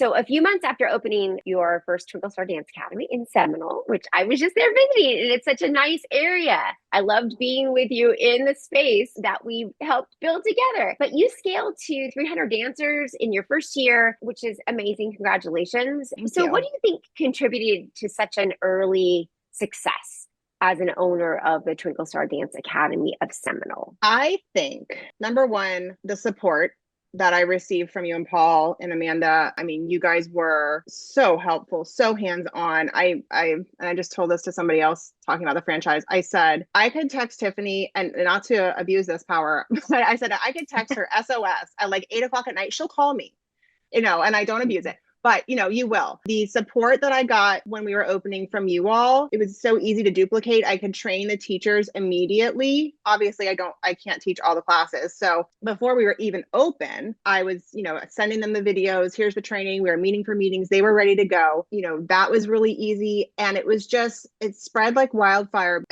So a few months after opening your first Twinkle Star Dance Academy in Seminole, which I was just there visiting, and it's such a nice area. I loved being with you in the space that we helped build together. But you scaled to 300 dancers in your first year, which is amazing. Congratulations. Thank So what you. do you think contributed to such an early success as an owner of the Twinkle Star Dance Academy of Seminole? I think number one, the support that I received from you and Paul and Amanda. I mean, you guys were so helpful, so hands-on. I just told this to somebody else talking about the franchise. I said I could text Tiffany, and not to abuse this power, but I said I could text her SOS at like 8 o'clock at night. She'll call me, and I don't abuse it. But you will. The support that I got when we were opening from you all, it was so easy to duplicate. I could train the teachers immediately. Obviously, I can't teach all the classes. So before we were even open, I was, sending them the videos. Here's the training. We were meeting for meetings. They were ready to go. That was really easy. And it spread like wildfire.